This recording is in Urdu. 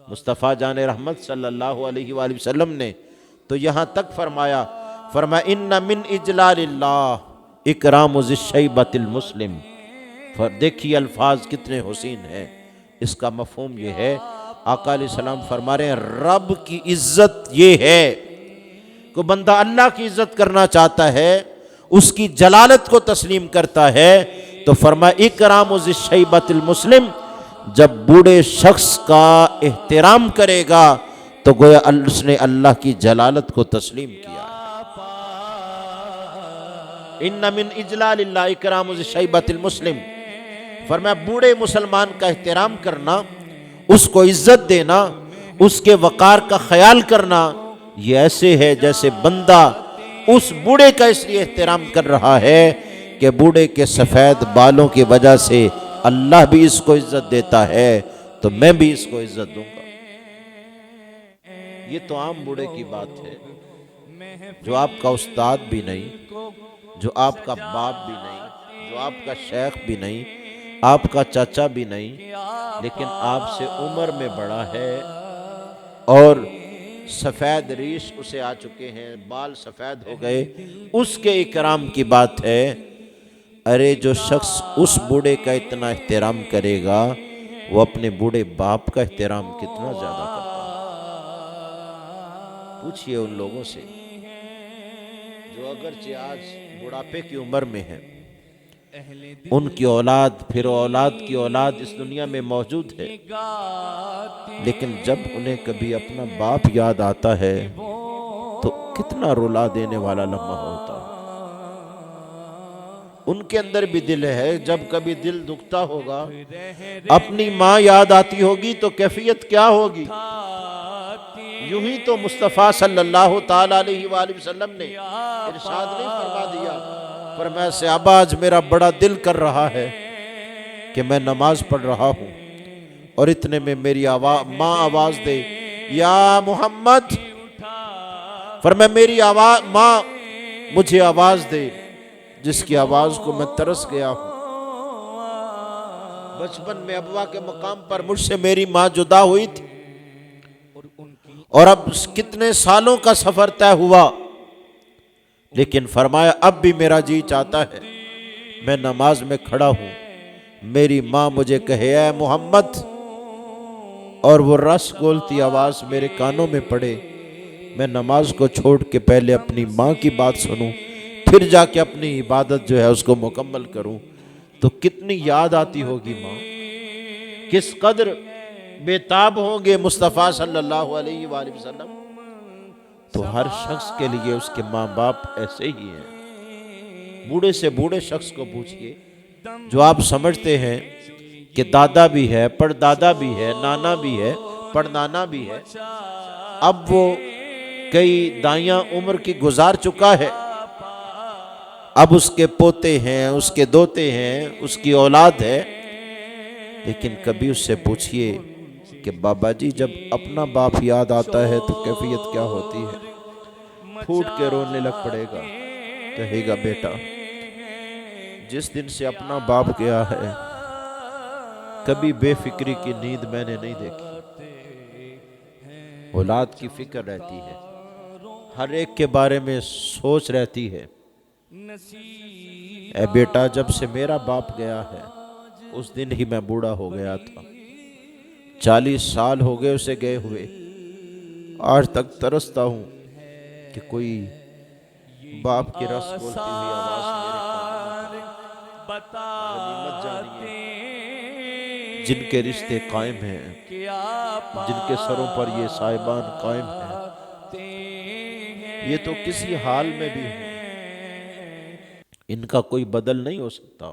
مصطفیٰ جان رحمت صلی اللہ علیہ وآلہ وسلم نے تو یہاں تک فرمایا ان من اجلال اللہ اکرام ذی الشیبۃ المسلم۔ دیکھیے الفاظ کتنے حسین ہیں، اس کا مفہوم یہ ہے، آقا علیہ السلام فرما رہے ہیں رب کی عزت یہ ہے کہ بندہ اللہ کی عزت کرنا چاہتا ہے، اس کی جلالت کو تسلیم کرتا ہے تو فرمایا اکرام ذی الشیبۃ المسلم، جب بوڑھے شخص کا احترام کرے گا تو گویا اس نے اللہ کی جلالت کو تسلیم کیا ہے۔ ان من اجلال اللہ اکرام ذی الشیبۃ المسلم، فرمایا بوڑھے مسلمان کا احترام کرنا، اس کو عزت دینا، اس کے وقار کا خیال کرنا، یہ ایسے ہے جیسے بندہ اس بوڑھے کا اس لیے احترام کر رہا ہے کہ بوڑھے کے سفید بالوں کی وجہ سے اللہ بھی اس کو عزت دیتا ہے تو میں بھی اس کو عزت دوں گا۔ یہ تو عام بوڑھے کی بات ہے، جو آپ کا استاد بھی نہیں، جو آپ کا باپ بھی نہیں، جو آپ کا شیخ بھی نہیں، آپ کا چاچا بھی نہیں، لیکن آپ سے عمر میں بڑا ہے اور سفید ریش اسے آ چکے ہیں، بال سفید ہو گئے، اس کے اکرام کی بات ہے۔ ارے جو شخص اس بوڑھے کا اتنا احترام کرے گا وہ اپنے بوڑھے باپ کا احترام کتنا زیادہ کرتا ہے۔ پوچھئے ان لوگوں سے جو اگرچہ آج بڑھاپے کی عمر میں ہیں، ان کی اولاد پھر اولاد کی اولاد اس دنیا میں موجود ہے، لیکن جب انہیں کبھی اپنا باپ یاد آتا ہے تو کتنا رلا دینے والا لمحہ ہوتا ہے۔ ان کے اندر بھی دل ہے، جب کبھی دل دکھتا ہوگا، اپنی ماں یاد آتی ہوگی تو کیفیت کیا ہوگی۔ یوں ہی تو مصطفیٰ صلی اللہ تعالیٰ علیہ وآلہ وسلم نے ارشاد نہیں فرما دیا، فرمایا صحابہ آج میرا بڑا دل کر رہا ہے کہ میں نماز پڑھ رہا ہوں اور اتنے میں میری ماں آواز دے یا محمد، فرمایا میری ماں مجھے آواز دے جس کی آواز کو میں ترس گیا ہوں۔ بچپن میں ابوا کے مقام پر مجھ سے میری ماں جدا ہوئی تھی اور اب کتنے سالوں کا سفر طے ہوا، لیکن فرمایا اب بھی میرا جی چاہتا ہے میں نماز میں کھڑا ہوں، میری ماں مجھے کہے اے محمد، اور وہ رس گولتی آواز میرے کانوں میں پڑے، میں نماز کو چھوڑ کے پہلے اپنی ماں کی بات سنوں پھر جا کے اپنی عبادت جو ہے اس کو مکمل کروں، تو کتنی یاد آتی ہوگی ماں، کس قدر بے تاب ہوں گے مصطفیٰ صلی اللہ علیہ وآلہ وسلم۔ تو ہر شخص کے لیے اس کے ماں باپ ایسے ہی ہیں۔ بوڑھے سے بوڑھے شخص کو پوچھئے جو آپ سمجھتے ہیں کہ دادا بھی ہے، پڑ دادا بھی ہے، نانا بھی ہے، پڑ نانا بھی ہے، اب وہ کئی دائیاں عمر کی گزار چکا ہے، اب اس کے پوتے ہیں، اس کے دوتے ہیں، اس کی اولاد ہے، لیکن کبھی اس سے پوچھئے کہ بابا جی جب اپنا باپ یاد آتا ہے تو کیفیت کیا ہوتی ہے؟ پھوٹ کے رونے لگ پڑے گا، کہے گا بیٹا جس دن سے اپنا باپ گیا ہے کبھی بے فکری کی نیند میں نے نہیں دیکھی۔ اولاد کی فکر رہتی ہے، ہر ایک کے بارے میں سوچ رہتی ہے۔ اے بیٹا جب سے میرا باپ گیا ہے اس دن ہی میں بوڑھا ہو گیا تھا، 40 سال ہو گئے اسے گئے ہوئے، آج تک ترستا ہوں کہ کوئی باپ کی رس بولتی ہوئی آواز میرے کانوں میں پڑے۔ غنیمت جانیے جن کے رشتے قائم ہیں، جن کے سروں پر یہ صاحبان قائم ہیں، یہ تو کسی حال میں بھی ہیں، ان کا کوئی بدل نہیں ہو سکتا۔